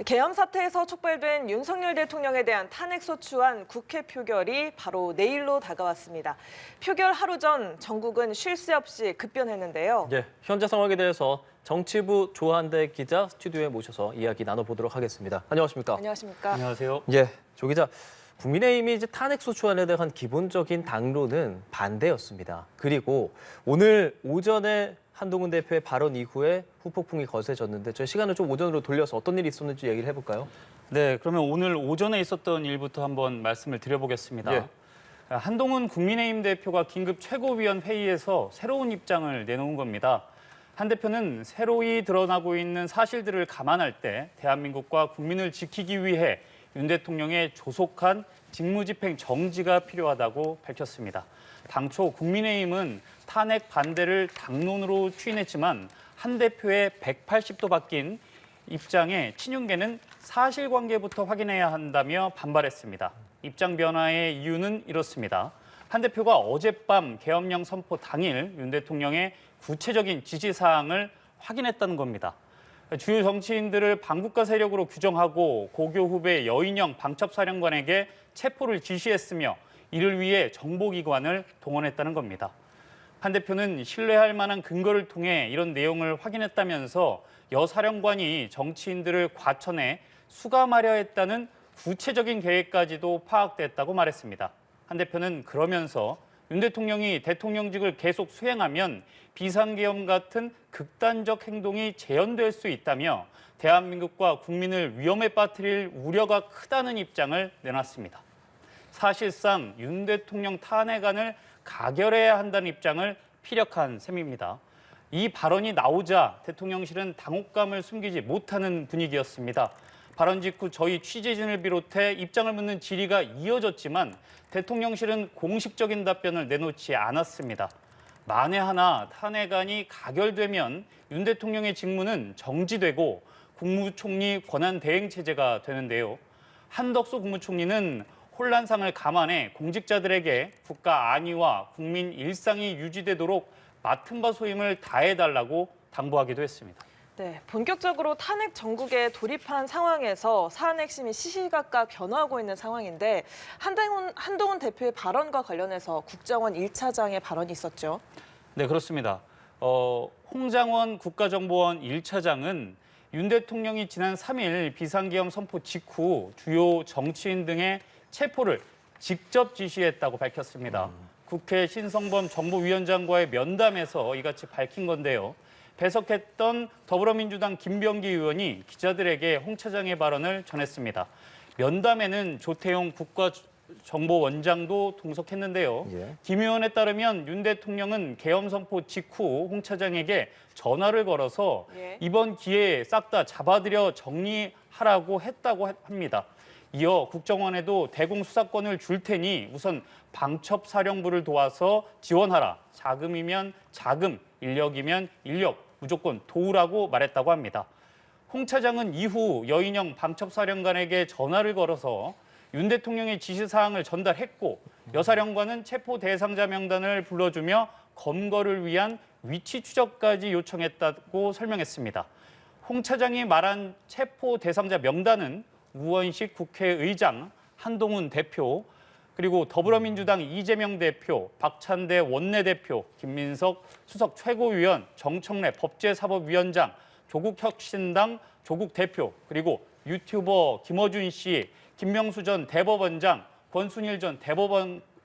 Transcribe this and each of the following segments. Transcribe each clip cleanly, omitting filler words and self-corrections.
계엄 사태에서 촉발된 윤석열 대통령에 대한 탄핵소추안 국회 표결이 바로 내일로 다가왔습니다. 표결 하루 전 전국은 쉴 새 없이 급변했는데요. 현재 상황에 대해서 정치부 조한대 기자 스튜디오에 모셔서 이야기 나눠보도록 하겠습니다. 안녕하십니까? 안녕하십니까? 안녕하세요. 조 기자. 국민의힘이 이제 탄핵소추안에 대한 기본적인 당론은 반대였습니다. 그리고 오늘 오전에 한동훈 대표의 발언 이후에 후폭풍이 거세졌는데 저희 시간을 좀 오전으로 돌려서 어떤 일이 있었는지 얘기를 해볼까요? 네, 그러면 오늘 오전에 있었던 일부터 한번 말씀을 드려보겠습니다. 한동훈 국민의힘 대표가 긴급 최고위원 회의에서 새로운 입장을 내놓은 겁니다. 한 대표는 새로이 드러나고 있는 사실들을 감안할 때 대한민국과 국민을 지키기 위해 윤 대통령의 조속한 직무집행 정지가 필요하다고 밝혔습니다. 당초 국민의힘은 탄핵 반대를 당론으로 추인했지만 한 대표의 180도 바뀐 입장에 친윤계는 사실관계부터 확인해야 한다며 반발했습니다. 입장 변화의 이유는 이렇습니다. 한 대표가 어젯밤 계엄령 선포 당일 윤 대통령의 구체적인 지시사항을 확인했다는 겁니다. 주요 정치인들을 반국가 세력으로 규정하고 고교 후배 여인영 방첩사령관에게 체포를 지시했으며 이를 위해 정보기관을 동원했다는 겁니다. 한 대표는 신뢰할 만한 근거를 통해 이런 내용을 확인했다면서 여 사령관이 정치인들을 과천에 수감하려 했다는 구체적인 계획까지도 파악됐다고 말했습니다. 한 대표는 그러면서 윤 대통령이 대통령직을 계속 수행하면 비상계엄 같은 극단적 행동이 재현될 수 있다며 대한민국과 국민을 위험에 빠뜨릴 우려가 크다는 입장을 내놨습니다. 사실상 윤 대통령 탄핵안을 가결해야 한다는 입장을 피력한 셈입니다. 이 발언이 나오자 대통령실은 당혹감을 숨기지 못하는 분위기였습니다. 발언 직후 저희 취재진을 비롯해 입장을 묻는 질의가 이어졌지만 대통령실은 공식적인 답변을 내놓지 않았습니다. 만에 하나 탄핵안이 가결되면 윤 대통령의 직무는 정지되고 국무총리 권한대행체제가 되는데요. 한덕수 국무총리는 혼란상을 감안해 공직자들에게 국가 안위와 국민 일상이 유지되도록 맡은 바 소임을 다해달라고 당부하기도 했습니다. 네, 본격적으로 탄핵 정국에 돌입한 상황에서 사안 핵심이 시시각각 변화하고 있는 상황인데 한동훈 대표의 발언과 관련해서 국정원 1차장의 발언이 있었죠. 네, 그렇습니다. 홍장원 국가정보원 1차장은 윤 대통령이 지난 3일 비상계엄 선포 직후 주요 정치인 등의 체포를 직접 지시했다고 밝혔습니다. 국회 신성범 정보위원장과의 면담에서 이같이 밝힌 건데요. 배석했던 더불어민주당 김병기 의원이 기자들에게 홍 차장의 발언을 전했습니다. 면담에는 조태용 국가정보원장도 동석했는데요. 김 의원에 따르면 윤 대통령은 계엄 선포 직후 홍 차장에게 전화를 걸어서 이번 기회에 싹 다 잡아들여 정리하라고 했다고 합니다. 이어 국정원에도 대공수사권을 줄 테니 우선 방첩사령부를 도와서 지원하라. 자금이면 자금, 인력이면 인력, 무조건 도우라고 말했다고 합니다. 홍 차장은 이후 여인영 방첩사령관에게 전화를 걸어서 윤 대통령의 지시사항을 전달했고 여사령관은 체포 대상자 명단을 불러주며 검거를 위한 위치 추적까지 요청했다고 설명했습니다. 홍 차장이 말한 체포 대상자 명단은 우원식 국회의장, 한동훈 대표, 그리고 더불어민주당 이재명 대표, 박찬대 원내대표, 김민석 수석 최고위원, 정청래 법제사법위원장, 조국혁신당 조국 대표, 그리고 유튜버 김어준 씨, 김명수 전 대법원장, 권순일 전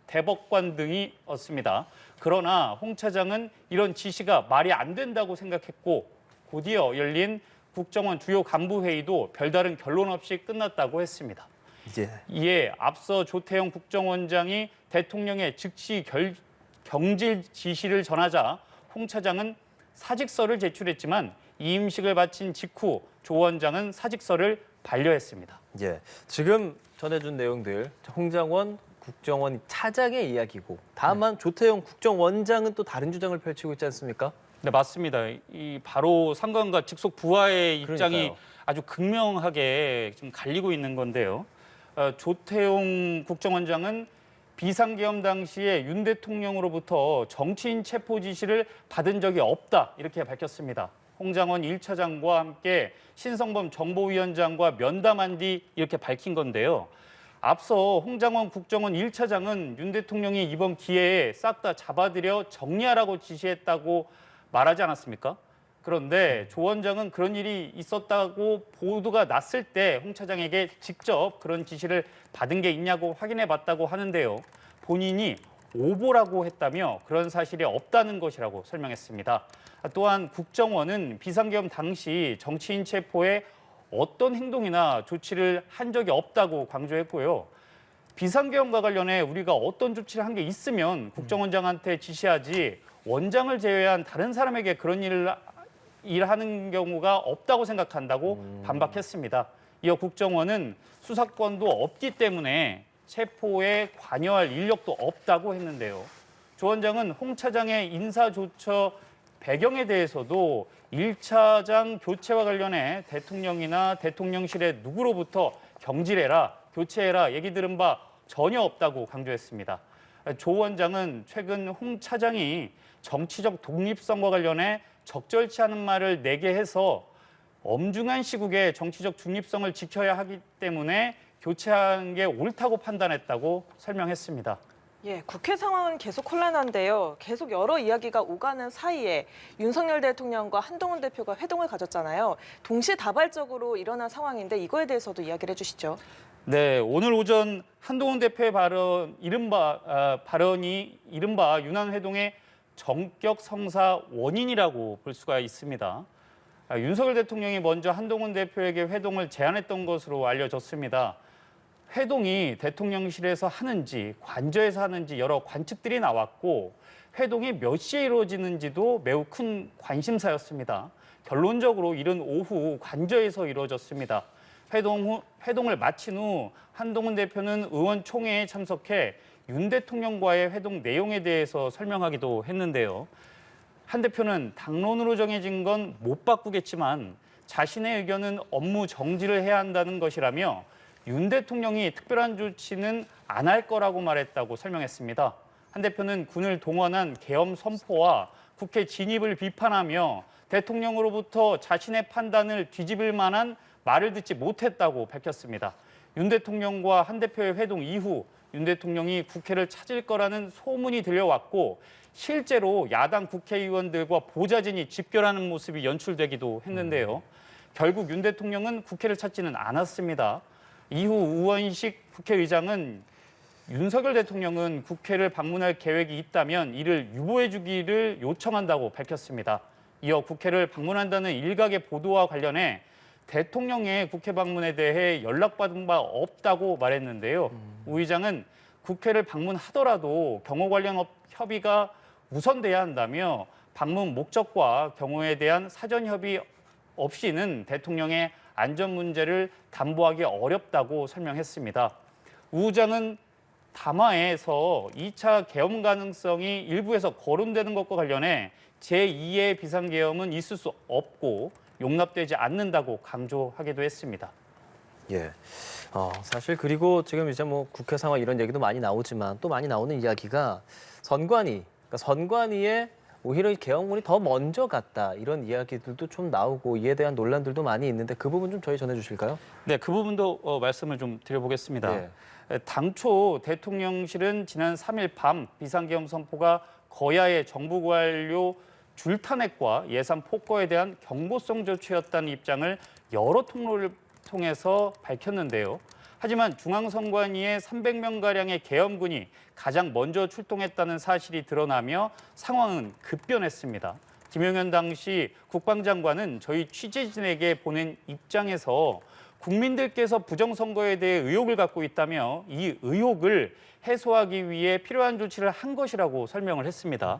대법관 등이었습니다. 그러나 홍 차장은 이런 지시가 말이 안 된다고 생각했고 곧이어 열린 국정원 주요 간부 회의도 별다른 결론 없이 끝났다고 했습니다. 이에 앞서 조태용 국정원장이 대통령의 즉시 경질 지시를 전하자 홍 차장은 사직서를 제출했지만 이임식을 마친 직후 조 원장은 사직서를 반려했습니다. 지금 전해준 내용들 홍장원 국정원 차장의 이야기고 다만 조태용 국정원장은 또 다른 주장을 펼치고 있지 않습니까? 네, 맞습니다. 이 바로 상관과 직속 부하의 입장이 그러니까요. 아주 극명하게 좀 갈리고 있는 건데요. 조태용 국정원장은 비상계엄 당시에 윤 대통령으로부터 정치인 체포 지시를 받은 적이 없다 이렇게 밝혔습니다. 홍장원 1차장과 함께 신성범 정보위원장과 면담한 뒤 이렇게 밝힌 건데요. 앞서 홍장원 국정원 1차장은 윤 대통령이 이번 기회에 싹 다 잡아들여 정리하라고 지시했다고 말하지 않았습니까? 그런데 조 원장은 그런 일이 있었다고 보도가 났을 때 홍 차장에게 직접 그런 지시를 받은 게 있냐고 확인해 봤다고 하는데요. 본인이 오보라고 했다며 그런 사실이 없다는 것이라고 설명했습니다. 또한 국정원은 비상계엄 당시 정치인 체포에 어떤 행동이나 조치를 한 적이 없다고 강조했고요. 비상계엄과 관련해 우리가 어떤 조치를 한 게 있으면 국정원장한테 지시하지 원장을 제외한 다른 사람에게 그런 일하는 경우가 없다고 생각한다고 반박했습니다. 이어 국정원은 수사권도 없기 때문에 체포에 관여할 인력도 없다고 했는데요. 조 원장은 홍 차장의 인사조처 배경에 대해서도 1차장 교체와 관련해 대통령이나 대통령실의 누구로부터 경질해라, 교체해라 얘기 들은 바 전혀 없다고 강조했습니다. 조 원장은 최근 홍 차장이 정치적 독립성과 관련해 적절치 않은 말을 내게 해서 엄중한 시국에 정치적 중립성을 지켜야 하기 때문에 교체한 게 옳다고 판단했다고 설명했습니다. 예, 국회 상황은 계속 혼란한데요. 계속 여러 이야기가 오가는 사이에 윤석열 대통령과 한동훈 대표가 회동을 가졌잖아요. 동시다발적으로 일어난 상황인데 이거에 대해서도 이야기를 해주시죠. 네, 오늘 오전 한동훈 대표의 발언이 이른바 윤한회동의 정격 성사 원인이라고 볼 수가 있습니다. 윤석열 대통령이 먼저 한동훈 대표에게 회동을 제안했던 것으로 알려졌습니다. 회동이 대통령실에서 하는지 관저에서 하는지 여러 관측들이 나왔고 회동이 몇 시에 이루어지는지도 매우 큰 관심사였습니다. 결론적으로 이른 오후 관저에서 이루어졌습니다. 회동을 마친 후 한동훈 대표는 의원총회에 참석해 윤 대통령과의 회동 내용에 대해서 설명하기도 했는데요. 한 대표는 당론으로 정해진 건 못 바꾸겠지만 자신의 의견은 업무 정지를 해야 한다는 것이라며 윤 대통령이 특별한 조치는 안 할 거라고 말했다고 설명했습니다. 한 대표는 군을 동원한 계엄 선포와 국회 진입을 비판하며 대통령으로부터 자신의 판단을 뒤집을 만한 말을 듣지 못했다고 밝혔습니다. 윤 대통령과 한 대표의 회동 이후 윤 대통령이 국회를 찾을 거라는 소문이 들려왔고 실제로 야당 국회의원들과 보좌진이 집결하는 모습이 연출되기도 했는데요. 결국 윤 대통령은 국회를 찾지는 않았습니다. 이후 우원식 국회의장은 윤석열 대통령은 국회를 방문할 계획이 있다면 이를 유보해 주기를 요청한다고 밝혔습니다. 이어 국회를 방문한다는 일각의 보도와 관련해 대통령의 국회 방문에 대해 연락받은 바 없다고 말했는데요. 우 의장은 국회를 방문하더라도 경호 관련 협의가 우선돼야 한다며 방문 목적과 경호에 대한 사전 협의 없이는 대통령의 안전 문제를 담보하기 어렵다고 설명했습니다. 우 의장은 담화에서 2차 계엄 가능성이 일부에서 거론되는 것과 관련해 제2의 비상계엄은 있을 수 없고 용납되지 않는다고 강조하기도 했습니다. 예. 사실 그리고 지금 이제 뭐 국회 상황 이런 얘기도 많이 나오지만 또 많이 나오는 이야기가 선관위에 오히려 이 계엄군이 더 먼저 갔다 이런 이야기들도 좀 나오고 이에 대한 논란들도 많이 있는데 그 부분 좀 저희 전해주실까요? 네, 그 부분도 말씀을 좀 드려보겠습니다. 예. 당초 대통령실은 지난 3일 밤 비상계엄 선포가 거야의 정부 관료 줄탄핵과 예산 폭거에 대한 경고성 조치였다는 입장을 여러 통로를 통해서 밝혔는데요. 하지만 중앙선관위에 300명가량의 계엄군이 가장 먼저 출동했다는 사실이 드러나며 상황은 급변했습니다. 김용현 당시 국방장관은 저희 취재진에게 보낸 입장에서 국민들께서 부정선거에 대해 의혹을 갖고 있다며 이 의혹을 해소하기 위해 필요한 조치를 한 것이라고 설명을 했습니다.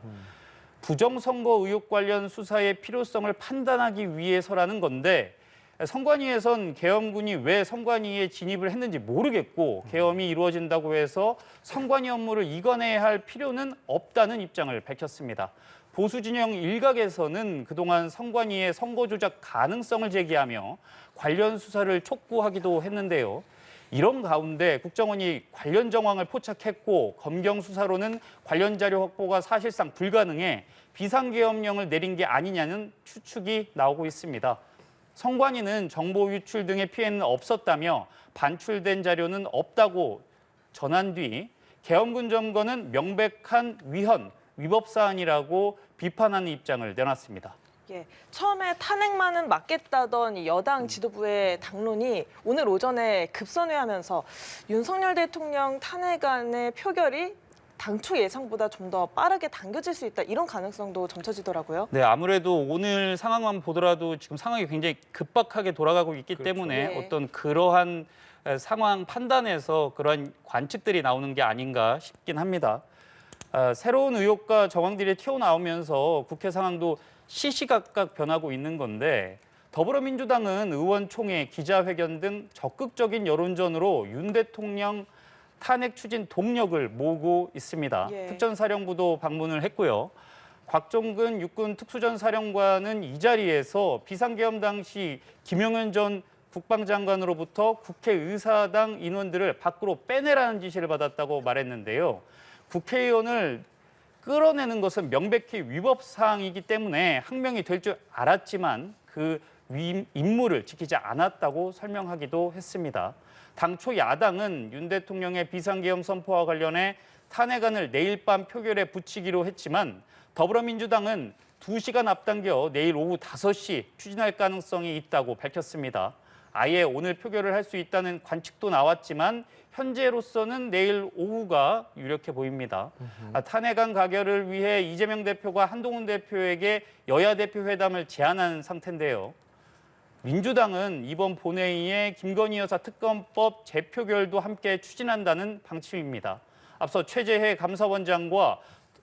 부정선거 의혹 관련 수사의 필요성을 판단하기 위해서라는 건데 선관위에선 계엄군이 왜 선관위에 진입을 했는지 모르겠고 계엄이 이루어진다고 해서 선관위 업무를 이관해야 할 필요는 없다는 입장을 밝혔습니다. 보수 진영 일각에서는 그동안 선관위의 선거 조작 가능성을 제기하며 관련 수사를 촉구하기도 했는데요. 이런 가운데 국정원이 관련 정황을 포착했고 검경 수사로는 관련 자료 확보가 사실상 불가능해 비상계엄령을 내린 게 아니냐는 추측이 나오고 있습니다. 선관위는 정보 유출 등의 피해는 없었다며 반출된 자료는 없다고 전한 뒤 계엄군 점거는 명백한 위법 사안이라고 비판하는 입장을 내놨습니다. 예, 처음에 탄핵만은 막겠다던 이 여당 지도부의 당론이 오늘 오전에 급선회하면서 윤석열 대통령 탄핵안의 표결이 당초 예상보다 좀 더 빠르게 당겨질 수 있다 이런 가능성도 점쳐지더라고요. 네, 아무래도 오늘 상황만 보더라도 지금 상황이 굉장히 급박하게 돌아가고 있기 때문에 네. 어떤 그러한 상황 판단에서 그러한 관측들이 나오는 게 아닌가 싶긴 합니다. 새로운 의혹과 정황들이 튀어나오면서 국회 상황도 시시각각 변하고 있는 건데 더불어민주당은 의원총회, 기자회견 등 적극적인 여론전으로 윤 대통령 탄핵 추진 동력을 모으고 있습니다. 예. 특전사령부도 방문을 했고요. 곽종근 육군 특수전사령관은 이 자리에서 비상계엄 당시 김용현 전 국방장관으로부터 국회의사당 인원들을 밖으로 빼내라는 지시를 받았다고 말했는데요. 국회의원을 끌어내는 것은 명백히 위법 사항이기 때문에 항명이 될 줄 알았지만 그 임무를 지키지 않았다고 설명하기도 했습니다. 당초 야당은 윤 대통령의 비상계엄 선포와 관련해 탄핵안을 내일 밤 표결에 붙이기로 했지만 더불어민주당은 2시간 앞당겨 내일 오후 5시 추진할 가능성이 있다고 밝혔습니다. 아예 오늘 표결을 할 수 있다는 관측도 나왔지만 현재로서는 내일 오후가 유력해 보입니다. 탄핵안 가결을 위해 이재명 대표가 한동훈 대표에게 여야 대표 회담을 제안한 상태인데요. 민주당은 이번 본회의에 김건희 여사 특검법 재표결도 함께 추진한다는 방침입니다. 앞서 최재해 감사원장과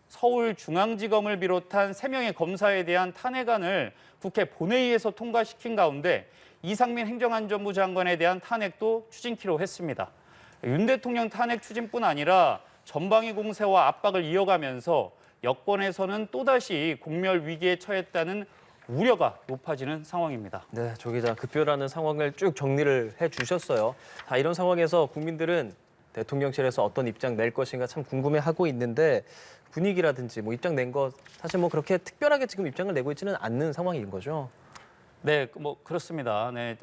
서울중앙지검을 비롯한 3명의 검사에 대한 탄핵안을 국회 본회의에서 통과시킨 가운데 이상민 행정안전부 장관에 대한 탄핵도 추진키로 했습니다. 윤 대통령 탄핵 추진뿐 아니라 전방위 공세와 압박을 이어가면서 여권에서는 또다시 공멸 위기에 처했다는 우려가 높아지는 상황입니다. 네, 조 기자 급변하는 상황을 쭉 정리를 해주셨어요. 이런 상황에서 국민들은 대통령실에서 어떤 입장 낼 것인가 참 궁금해하고 있는데 분위기라든지 뭐 입장 낸 거 사실 뭐 그렇게 특별하게 지금 입장을 내고 있지는 않는 상황인 거죠. 네, 뭐 그렇습니다. 네.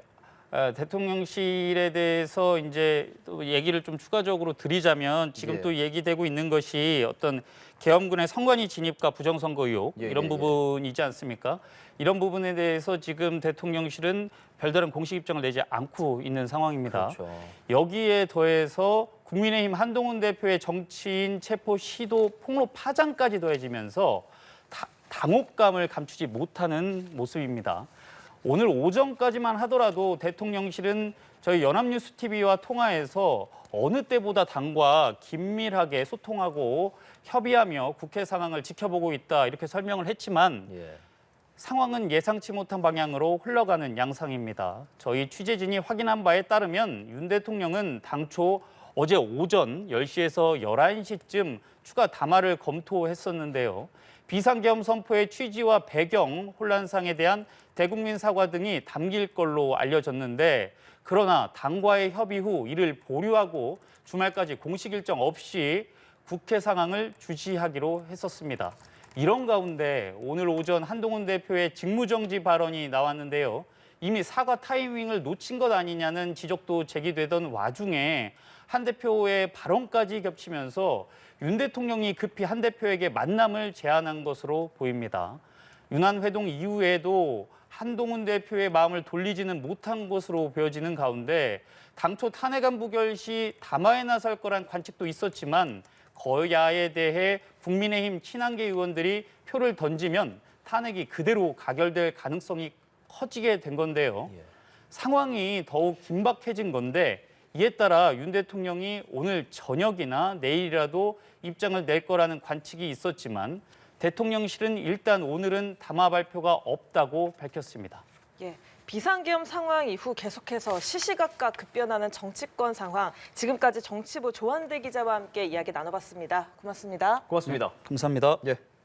대통령실에 대해서 이제 또 얘기를 좀 추가적으로 드리자면 지금 예. 또 얘기되고 있는 것이 어떤 계엄군의 선관위 진입과 부정선거 의혹 이런 부분이지 않습니까? 이런 부분에 대해서 지금 대통령실은 별다른 공식 입장을 내지 않고 있는 상황입니다. 그렇죠. 여기에 더해서 국민의힘 한동훈 대표의 정치인 체포 시도 폭로 파장까지 더해지면서 당혹감을 감추지 못하는 모습입니다. 오늘 오전까지만 하더라도 대통령실은 저희 연합뉴스 TV와 통화해서 어느 때보다 당과 긴밀하게 소통하고 협의하며 국회 상황을 지켜보고 있다 이렇게 설명을 했지만 상황은 예상치 못한 방향으로 흘러가는 양상입니다. 저희 취재진이 확인한 바에 따르면 윤 대통령은 당초 어제 오전 10시에서 11시쯤 추가 담화를 검토했었는데요. 비상계엄 선포의 취지와 배경, 혼란상에 대한 대국민 사과 등이 담길 걸로 알려졌는데 그러나 당과의 협의 후 이를 보류하고 주말까지 공식 일정 없이 국회 상황을 주시하기로 했었습니다. 이런 가운데 오늘 오전 한동훈 대표의 직무정지 발언이 나왔는데요. 이미 사과 타이밍을 놓친 것 아니냐는 지적도 제기되던 와중에 한 대표의 발언까지 겹치면서 윤 대통령이 급히 한 대표에게 만남을 제안한 것으로 보입니다. 윤한회동 이후에도 한동훈 대표의 마음을 돌리지는 못한 것으로 보여지는 가운데 당초 탄핵안 부결 시 담화에 나설 거란 관측도 있었지만 거야에 대해 국민의힘 친한계 의원들이 표를 던지면 탄핵이 그대로 가결될 가능성이 커지게 된 건데요. 상황이 더욱 긴박해진 건데 이에 따라 윤 대통령이 오늘 저녁이나 내일이라도 입장을 낼 거라는 관측이 있었지만 대통령실은 일단 오늘은 담화 발표가 없다고 밝혔습니다. 예, 비상계엄 상황 이후 계속해서 시시각각 급변하는 정치권 상황, 지금까지 정치부 조한대 기자와 함께 이야기 나눠봤습니다. 고맙습니다. 고맙습니다. 감사합니다. 예.